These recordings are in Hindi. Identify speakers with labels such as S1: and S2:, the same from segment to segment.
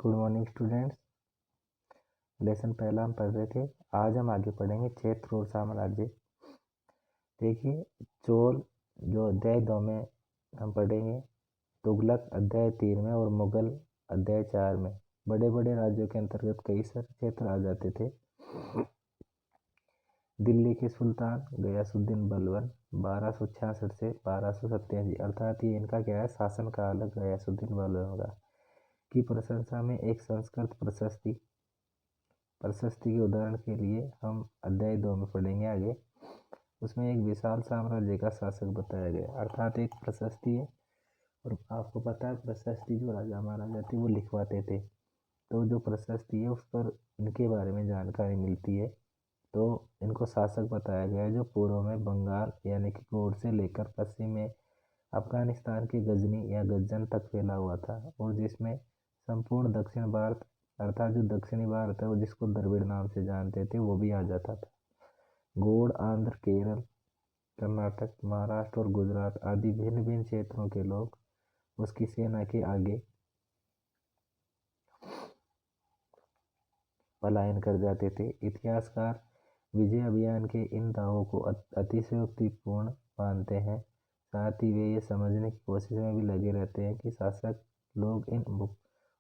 S1: Good morning students. लेसन पहला हम पढ़ रहे थे, आज हम आगे पढ़ेंगे क्षेत्र और साम्राज्य। देखिए, चोल जो अध्याय 2 में हम पढ़ेंगे, तुगलक अध्याय 3 में और मुगल अध्याय 4 में। बड़े बड़े राज्यों के अंतर्गत कई सारे क्षेत्र आ जाते थे। दिल्ली के सुल्तान गयासुद्दीन बलबन 1266 से 1287, अर्थात ये इनका क्या है, शासन काल गयासुद्दीन बलबन का, की प्रशंसा में एक संस्कृत प्रशस्ति के उदाहरण के लिए हम अध्याय 2 में पढ़ेंगे आगे। उसमें एक विशाल साम्राज्य का शासक बताया गया, अर्थात एक प्रशस्ति है। और आपको पता है प्रशस्ति जो राजा महाराजा थे वो लिखवाते थे, तो जो प्रशस्ति है उस पर इनके बारे में जानकारी मिलती है। तो इनको शासक बताया गया है जो पूर्व में बंगाल यानी कि गोड़ से लेकर पश्चिम में अफगानिस्तान के गजनी या गज्जन तक फैला हुआ था, और जिसमें संपूर्ण दक्षिण भारत अर्थात जो दक्षिणी भारत है वो जिसको द्रविड़ नाम से जानते थे वो भी आ जाता था। गोड़ आंध्र, केरल, कर्नाटक, महाराष्ट्र और गुजरात आदि भिन्न भिन्न क्षेत्रों के लोग उसकी सेना के आगे पलायन कर जाते थे। इतिहासकार विजय अभियान के इन दावों को अतिशयोक्तिपूर्ण मानते हैं। साथ ही वे ये समझने की कोशिश में भी लगे रहते हैं कि शासक लोग इन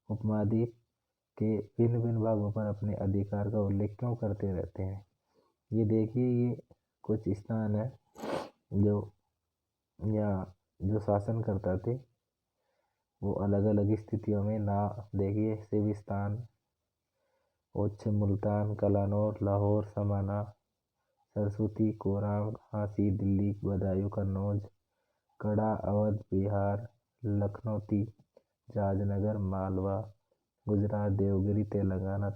S1: उपमहाद्वीप के भिन्न भिन्न भागों पर अपने अधिकार का उल्लेख क्यों करते रहते हैं। ये देखिए, ये कुछ स्थान है जो शासन करता थे, वो अलग अलग स्थितियों में ना देखिए, सिविस्तान, उच्च, मुल्तान, कलानौर, लाहौर, समाना, सरस्वती, कोराम, झांसी, दिल्ली, बदायूं, कन्नौज, कड़ा, अवध, बिहार, लखनौती, जाजनगर, मालवा, गुजरात, देवगिरी, तेलंगाना,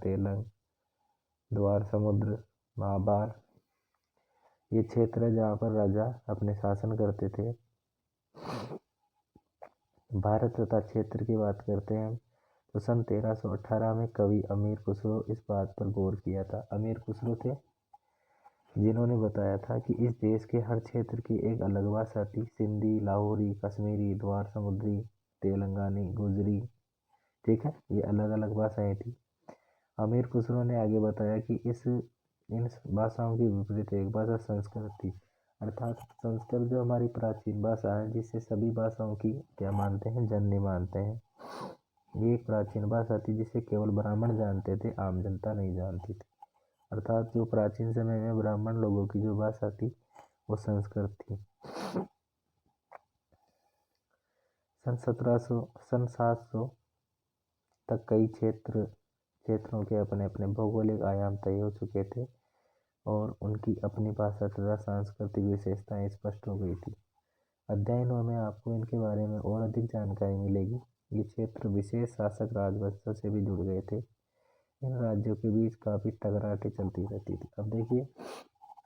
S1: द्वार समुद्र, महाबार, ये क्षेत्र है जहाँ पर राजा अपने शासन करते थे। भारत तथा क्षेत्र की बात करते हैं तो सन 1318 में कवि अमीर खुसरो इस बात पर गौर किया था। अमीर खुसरो थे जिन्होंने बताया था कि इस देश के हर क्षेत्र की एक अलग भाषा थी। सिंधी, लाहौरी, कश्मीरी, द्वार समुद्री, तेलंगानी, गुजरी, ठीक है, ये अलग अलग भाषाएं थी। अमीर खुसरो ने आगे बताया कि इन भाषाओं की विपरीत एक भाषा संस्कृत थी, अर्थात संस्कृत जो हमारी प्राचीन भाषा है जिससे सभी भाषाओं की क्या मानते हैं, जननी मानते हैं। ये एक प्राचीन भाषा थी जिसे केवल ब्राह्मण जानते थे, आम जनता नहीं जानती थी। अर्थात जो प्राचीन समय में ब्राह्मण लोगों की जो भाषा थी वो संस्कृत थी। सन 700 तक कई क्षेत्रों के अपने अपने भौगोलिक आयाम तय हो चुके थे और उनकी अपनी भाषा तथा सांस्कृतिक विशेषताएं स्पष्ट हो गई थी। अध्याय 9 में आपको इनके बारे में और अधिक जानकारी मिलेगी। ये क्षेत्र विशेष शासक राजवंशों से भी जुड़ गए थे। इन राज्यों के बीच काफी टकराटें चलती रहती थी। अब देखिए,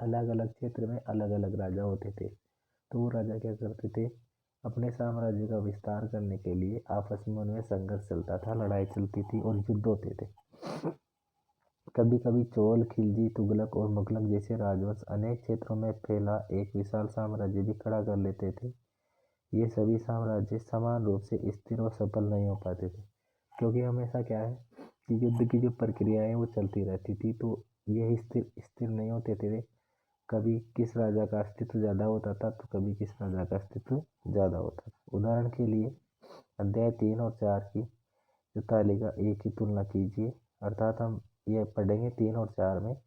S1: अलग अलग क्षेत्र में अलग अलग राजा होते थे, तो वो राजा क्या करते थे, अपने साम्राज्य का विस्तार करने के लिए आपस में उनमें संघर्ष चलता था, लड़ाई चलती थी और युद्ध होते थे। कभी कभी चोल, खिलजी, तुगलक और मुगलक जैसे राजवंश अनेक क्षेत्रों में फैला एक विशाल साम्राज्य भी खड़ा कर लेते थे। ये सभी साम्राज्य समान रूप से स्थिर और सफल नहीं हो पाते थे, क्योंकि हमेशा क्या है कि युद्ध की जो प्रक्रियाएं वो चलती रहती थी, तो ये स्थिर नहीं होते थे। कभी किस राजा का अस्तित्व ज़्यादा होता था तो कभी किस राजा का अस्तित्व ज़्यादा होता था। उदाहरण के लिए अध्याय 3 और 4 की जो तालिका 1 की तुलना कीजिए, अर्थात हम ये पढ़ेंगे 3 और 4 में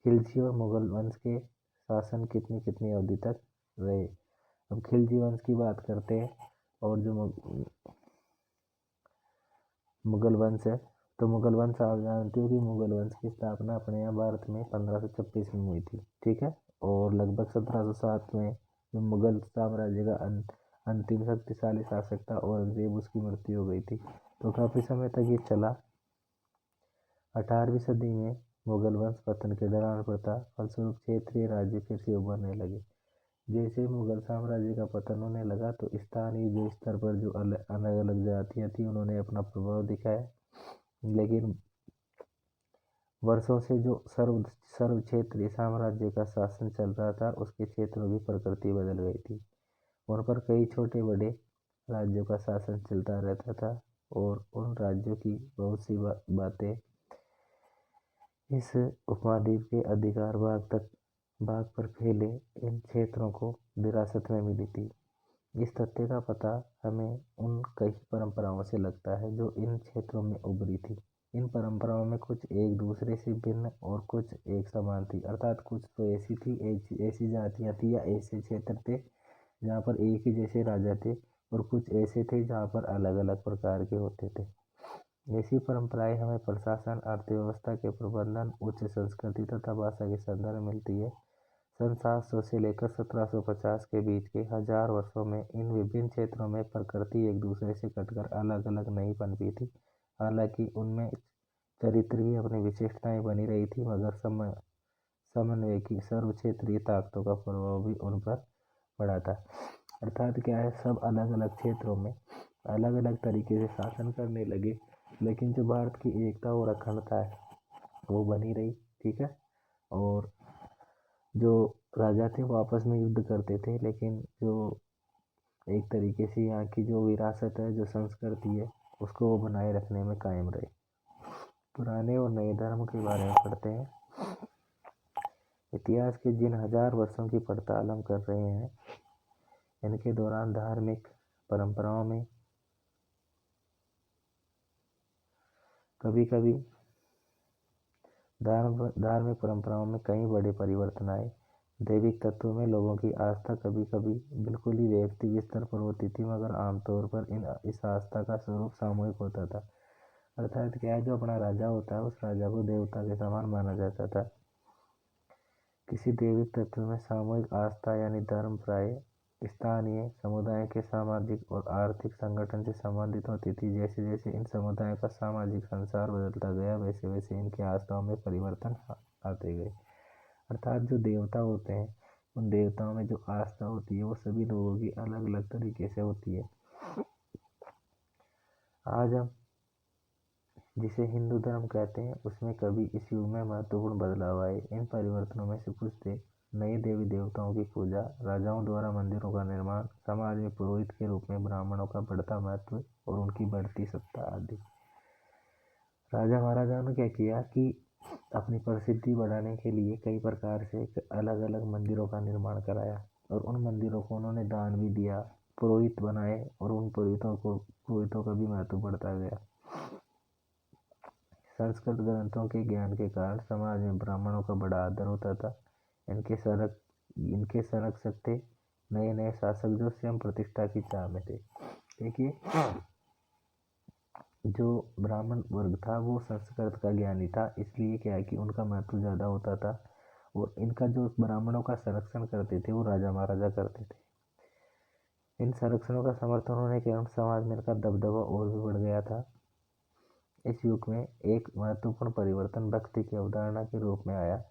S1: खिलजी और मुगल वंश के शासन कितनी कितनी अवधि तक रहे। अब खिलजी वंश की बात करते हैं और जो मुगल वंश है, तो मुगल वंश आप जानते हो कि मुगल वंश की स्थापना अपने यहाँ भारत में 1526 में हुई थी, ठीक है, और लगभग 1707 में जो मुगल साम्राज्य का अंतिम शक्तिशाली शासक था औरंगजेब, उसकी मृत्यु हो गई थी। तो काफी समय तक ये चला। 18वीं सदी में मुगल वंश पतन के दौरान पड़ता, फलस्वरूप क्षेत्रीय राज्य फिर से उभरने लगे। जैसे मुगल साम्राज्य का पतन होने लगा तो स्थानीय जो स्तर पर जो अलग अलग जातियां थी उन्होंने अपना प्रभाव दिखाया, लेकिन वर्षों से जो सर्व क्षेत्रीय साम्राज्य का शासन चल रहा था उसके क्षेत्रों की प्रकृति बदल गई थी। उन पर कई छोटे बड़े राज्यों का शासन चलता रहता था, और उन राज्यों की बहुत सी बातें इस उपमहाद्वीप के अधिकार भाग पर फैले इन क्षेत्रों को विरासत में मिली थी। इस तथ्य का पता हमें उन कई परंपराओं से लगता है जो इन क्षेत्रों में उभरी थी। इन परंपराओं में कुछ एक दूसरे से भिन्न और कुछ एक समान थी, अर्थात कुछ तो ऐसी थी, ऐसी जातियां थी या ऐसे क्षेत्र थे जहाँ पर एक ही जैसे राजा थे, और कुछ ऐसे थे जहाँ पर अलग अलग प्रकार के होते थे। ऐसी परंपराएं हमें प्रशासन, अर्थव्यवस्था के प्रबंधन, उच्च संस्कृति तथा भाषा के संदर्भ में मिलती है। सन 700 से लेकर 1750 के बीच के 1000 वर्षों में इन विभिन्न क्षेत्रों में प्रकृति एक दूसरे से कटकर अलग अलग नहीं पनपी थी। हालांकि उनमें चरित्र की अपनी विशेषताएं बनी रही थी, मगर समन्वय की सर्व क्षेत्रीय ताकतों का प्रभाव भी उन पर पड़ा था। अर्थात क्या है, सब अलग अलग क्षेत्रों में अलग अलग तरीके से शासन करने लगे, लेकिन जो भारत की एकता और अखंडता है वो बनी रही। ठीक है, और जो राजा थे वो आपस में युद्ध करते थे, लेकिन जो एक तरीके से यहाँ की जो विरासत है, जो संस्कृति है, उसको वो बनाए रखने में कायम रहे। पुराने और नए धर्म के बारे में पढ़ते हैं। इतिहास के जिन 1000 वर्षों की पड़ताल हम कर रहे हैं, इनके दौरान धार्मिक परंपराओं में कभी धार्मिक परंपराओं में कई बड़े परिवर्तन आए। दैविक तत्वों में लोगों की आस्था कभी कभी बिल्कुल ही व्यक्तिगत स्तर पर होती थी, मगर आमतौर पर इस आस्था का स्वरूप सामूहिक होता था। अर्थात क्या है, जो अपना राजा होता है उस राजा को देवता के समान माना जाता था। किसी दैविक तत्व में सामूहिक आस्था यानी धर्म प्राय स्थानीय समुदाय के सामाजिक और आर्थिक संगठन से संबंधित होती थी। जैसे जैसे इन समुदायों का सामाजिक संसार बदलता गया, वैसे वैसे इनकी आस्थाओं में परिवर्तन आते गए। अर्थात जो देवता होते हैं, उन देवताओं में जो आस्था होती है वो सभी लोगों की अलग अलग तरीके से होती है। आज हम जिसे हिंदू धर्म कहते हैं, उसमें कभी इस युग में महत्वपूर्ण बदलाव आए। इन परिवर्तनों में से कुछ थे नए देवी देवताओं की पूजा, राजाओं द्वारा मंदिरों का निर्माण, समाज में पुरोहित के रूप में ब्राह्मणों का बढ़ता महत्व और उनकी बढ़ती सत्ता आदि। राजा महाराजाओं ने क्या किया कि अपनी प्रसिद्धि बढ़ाने के लिए कई प्रकार से अलग अलग मंदिरों का निर्माण कराया, और उन मंदिरों को उन्होंने दान भी दिया, पुरोहित बनाए, और उन पुरोहितों का भी महत्व बढ़ता गया। संस्कृत ग्रंथों के ज्ञान के कारण समाज में ब्राह्मणों का बड़ा आदर होता था। इनके संरक्षक थे नए नए शासक जो स्वयं प्रतिष्ठा की चाह में थे। देखिए, जो ब्राह्मण वर्ग था वो संस्कृत का ज्ञानी था, इसलिए क्या है कि उनका महत्व ज़्यादा होता था, और इनका जो ब्राह्मणों का संरक्षण करते थे वो राजा महाराजा करते थे। इन संरक्षणों का समर्थन होने के कारण समाज में इनका दबदबा और भी बढ़ गया था। इस युग में एक महत्वपूर्ण परिवर्तन भक्ति की अवधारणा के रूप में आया।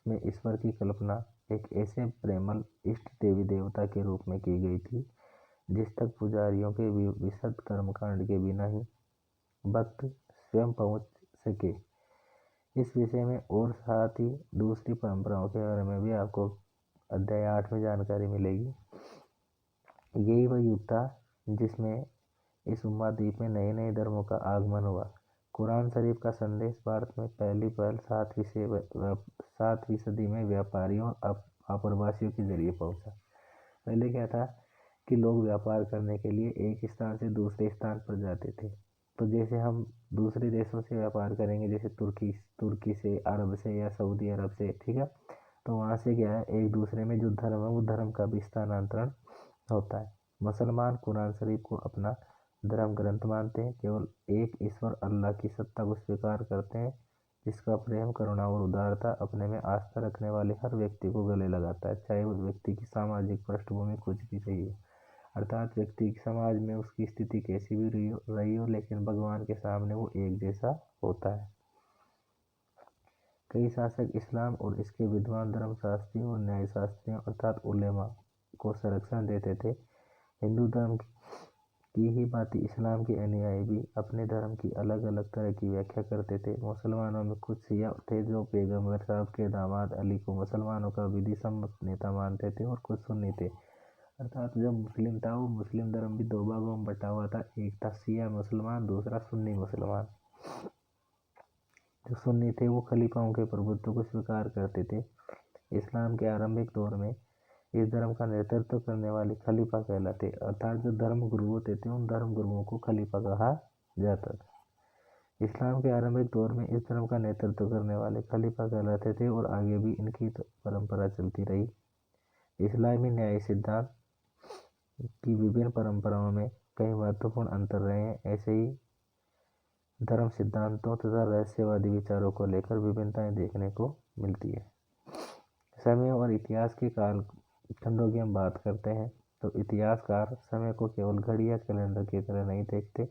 S1: इसमें ईश्वर की कल्पना एक ऐसे प्रेमल इष्ट देवी देवता के रूप में की गई थी जिस तक पुजारियों के विशद कर्मकांड के बिना ही भक्त स्वयं पहुंच सके। इस विषय में और साथ ही दूसरी परंपराओं के बारे में भी आपको अध्याय 8 में जानकारी मिलेगी। यही वह युग था जिसमें इस उपमहाद्वीप में नए नए धर्मों का आगमन हुआ। कुरान शरीफ का संदेश भारत में पहली पहल 7वीं सदी में व्यापारियों और आप्रवासियों के जरिए पहुंचा। पहले क्या था कि लोग व्यापार करने के लिए एक स्थान से दूसरे स्थान पर जाते थे। तो जैसे हम दूसरे देशों से व्यापार करेंगे, जैसे तुर्की से, अरब से या सऊदी अरब से, ठीक है, तो वहाँ से क्या है, एक दूसरे में जो धर्म है वो धर्म का भी स्थानांतरण होता है। मुसलमान कुरान शरीफ को अपना धर्म ग्रंथ मानते हैं, केवल एक ईश्वर अल्लाह की सत्ता को स्वीकार करते हैं, जिसका प्रेम, करुणा और उदारता अपने में आस्था रखने वाले हर व्यक्ति को गले लगाता है, चाहे उस व्यक्ति की सामाजिक पृष्ठभूमि कुछ भी रही हो। अर्थात व्यक्ति की समाज में उसकी स्थिति कैसी भी रही हो, लेकिन भगवान के सामने वो एक जैसा होता है। कई शासक इस्लाम और इसके विद्वान धर्मशास्त्रियों और न्यायशास्त्रियों अर्थात उलेमा को संरक्षण देते थे। हिंदू धर्म की ही भांति इस्लाम के अनुयायी भी अपने धर्म की अलग अलग तरह की व्याख्या करते थे। मुसलमानों में कुछ शिया थे जो पैगंबर साहब के दामाद अली को मुसलमानों का विधि सम्मत नेता मानते थे, और कुछ सुन्नी थे। अर्थात जो मुस्लिम था वो मुस्लिम धर्म भी दो भागों में बटा हुआ था, एक था शिया मुसलमान, दूसरा सुन्नी मुसलमान। जो सुन्नी थे वो खलीफाओं के प्रभुत्व को स्वीकार करते थे। इस्लाम के आरंभिक दौर में इस धर्म का नेतृत्व करने वाले खलीफा कहलाते, अर्थात जो धर्म गुरु होते थे उन धर्म गुरुओं को खलीफा कहा जाता था। इस्लाम के आरंभिक दौर में इस धर्म का नेतृत्व करने वाले खलीफा कहलाते थे और आगे भी इनकी परंपरा चलती रही। इस्लामी न्याय सिद्धांत की विभिन्न परंपराओं में कई महत्वपूर्ण अंतर रहे हैं। ऐसे ही धर्म सिद्धांतों तथा रहस्यवादी विचारों को लेकर विभिन्नताएं देखने को मिलती है। समय और इतिहास के कालखंडों की हम बात करते हैं तो इतिहासकार समय को केवल घड़ी या कैलेंडर की तरह नहीं देखते,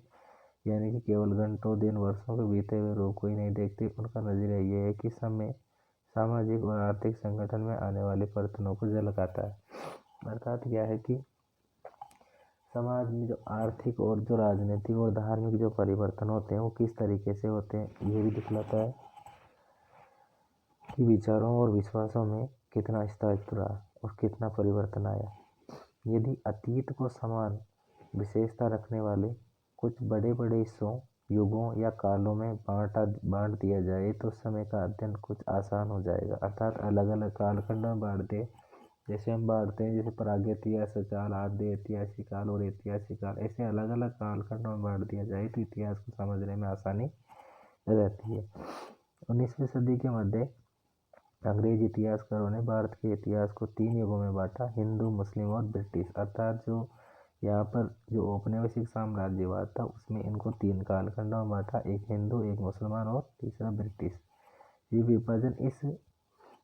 S1: यानी कि केवल घंटों, दिन, वर्षों के बीते हुए रूप को ही नहीं देखते। उनका नजरिया ये है कि समय सामाजिक और आर्थिक संगठन में आने वाले परिवर्तनों को झलकाता है। अर्थात क्या है कि समाज में जो आर्थिक और जो राजनीतिक और धार्मिक जो परिवर्तन होते हैं वो किस तरीके से होते हैं ये भी दिखलाता है कि विचारों और विश्वासों में कितना स्थायित्व रहा और कितना परिवर्तन आया। यदि अतीत को समान विशेषता रखने वाले कुछ बड़े बड़े हिस्सों, युगों या कालों में बांट दिया जाए तो समय का अध्ययन कुछ आसान हो जाएगा। अर्थात अलग अलग कालखंड में बांट दे, जैसे हम बांटते हैं, जैसे प्रागैतिहासिक काल, आद्य ऐतिहासिक काल और ऐतिहासिक काल, ऐसे अलग अलग कालखंड में बांट दिया जाए तो इतिहास को समझने में आसानी रहती है। 19वीं सदी के मध्य अंग्रेज इतिहासकारों ने भारत के इतिहास को 3 युगों में बांटा, हिंदू, मुस्लिम और ब्रिटिश। अर्थात जो यहाँ पर जो औपनिवेशिक साम्राज्यवाद था उसमें इनको 3 कालखंडों में बांटा, एक हिंदू, एक मुसलमान और तीसरा ब्रिटिश। ये विभाजन इस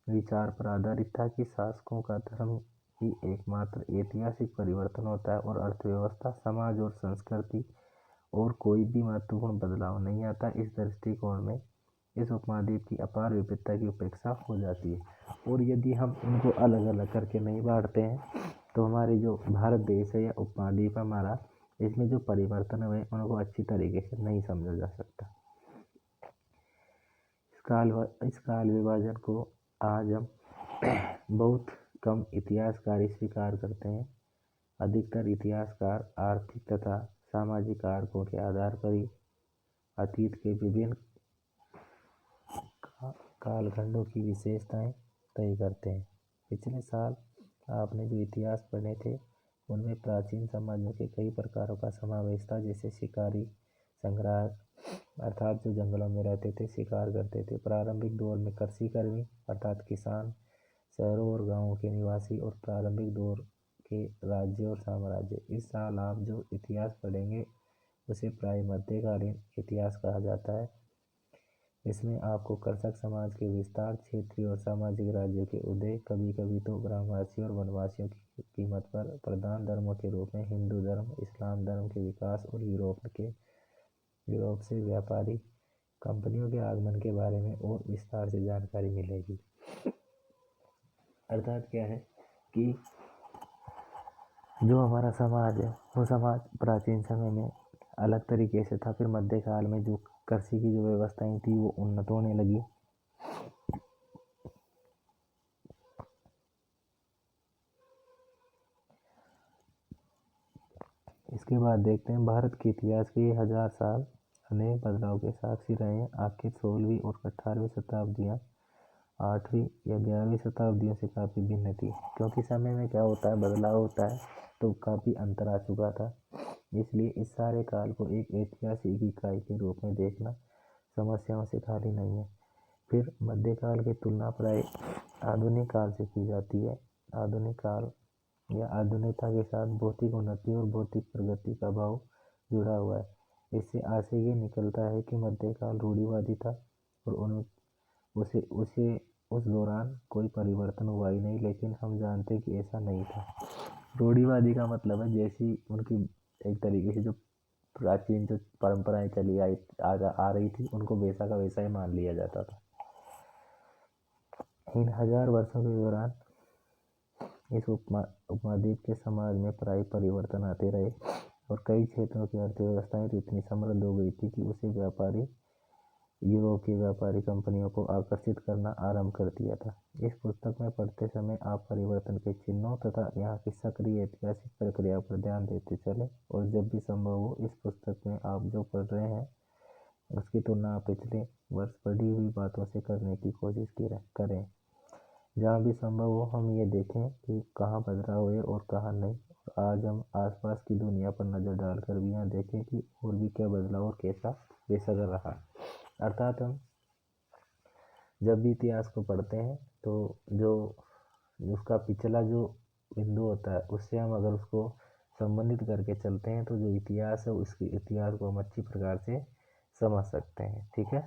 S1: विचार पर आधारित था कि शासकों का धर्म ही एकमात्र ऐतिहासिक परिवर्तन होता है और अर्थव्यवस्था, समाज और संस्कृति और कोई भी महत्वपूर्ण बदलाव नहीं आता। इस दृष्टिकोण में इस उपमहाद्वीप की अपार विविधता की उपेक्षा हो जाती है। और यदि हम इनको अलग अलग करके नहीं बांटते हैं तो हमारे जो भारत देश है या उपमहाद्वीप हमारा, इसमें जो परिवर्तन हुए उनको अच्छी तरीके से नहीं समझा जा सकता। इस काल विभाजन को आज हम बहुत कम इतिहासकार स्वीकार करते हैं। अधिकतर इतिहासकार आर्थिक तथा सामाजिक कारकों के आधार पर ही अतीत के विभिन्न कालखंडों की विशेषताएं तय करते हैं। पिछले साल आपने जो इतिहास पढ़े थे उनमें प्राचीन समाजों के कई प्रकारों का समावेश था, जैसे शिकारी, संग्राहक, अर्थात जो जंगलों में रहते थे, शिकार करते थे। प्रारंभिक दौर में कृषिकर्मी अर्थात किसान, शहरों और गांवों के निवासी और प्रारंभिक दौर के राज्य और साम्राज्य। इस साल आप जो इतिहास पढ़ेंगे उसे प्राय मध्यकालीन इतिहास कहा जाता है। इसमें आपको कृषक समाज के विस्तार, क्षेत्रीय और सामाजिक राज्यों के उदय, कभी कभी तो ग्रामवासियों और वनवासियों की कीमत पर प्रधान धर्मों के रूप में हिंदू धर्म, इस्लाम धर्म के विकास और यूरोप से व्यापारी कंपनियों के आगमन के बारे में और विस्तार से जानकारी मिलेगी। अर्थात क्या है कि जो हमारा समाज है वो समाज प्राचीन समय में अलग तरीके से था, फिर मध्यकाल में जो कृषि की जो व्यवस्थाएं थी वो उन्नत होने लगी। इसके बाद देखते हैं भारत के इतिहास के 1000 साल अनेक बदलाव के साक्षी रहे हैं। आखिर 16वीं और 18वीं शताब्दियाँ 8वीं या 11वीं शताब्दियों से काफ़ी भिन्न थी, क्योंकि समय में क्या होता है, बदलाव होता है, तो काफ़ी अंतर आ चुका था। इसलिए इस सारे काल को एक ऐतिहासिक इकाई के रूप में देखना समस्याओं से खाली नहीं है। फिर मध्यकाल की तुलना प्राय आधुनिक काल से की जाती है। आधुनिक काल या आधुनिकता के साथ भौतिक उन्नति और भौतिक प्रगति का भाव जुड़ा हुआ है। इससे आशय ये निकलता है कि मध्यकाल रूढ़िवादी था और उस दौरान कोई परिवर्तन हुआ ही नहीं, लेकिन हम जानते हैं कि ऐसा नहीं था। रूढ़िवादी का मतलब है जैसी उनकी एक तरीके से जो प्राचीन जो परंपराएं चली आ रही थी उनको वैसा का वैसा ही मान लिया जाता था। इन 1000 वर्षों के दौरान इस उपमहाद्वीप के समाज में प्राय परिवर्तन आते रहे और कई क्षेत्रों की अर्थव्यवस्थाएं तो इतनी समृद्ध हो गई थी कि उसे व्यापारी यूरोप की व्यापारी कंपनियों को आकर्षित करना आरंभ कर दिया था। इस पुस्तक में पढ़ते समय आप परिवर्तन के चिन्हों तथा यहाँ की सक्रिय ऐतिहासिक प्रक्रिया पर ध्यान देते चले, और जब भी संभव हो इस पुस्तक में आप जो पढ़ रहे हैं उसकी तुलना आप पिछले वर्ष पढ़ी हुई बातों से करने की कोशिश करें। जहाँ भी संभव हो हम ये देखें कि कहाँ बदलाव हुए और कहाँ नहीं। आज हम आसपास की दुनिया पर नज़र डालकर भी यहाँ देखें कि और भी क्या बदलाव और कैसा बेसगर रहा। अर्थात हम जब भी इतिहास को पढ़ते हैं तो जो उसका पिछला जो बिंदु होता है उससे हम अगर उसको संबंधित करके चलते हैं तो जो इतिहास है उसके इतिहास को हम अच्छी प्रकार से समझ सकते हैं। ठीक है।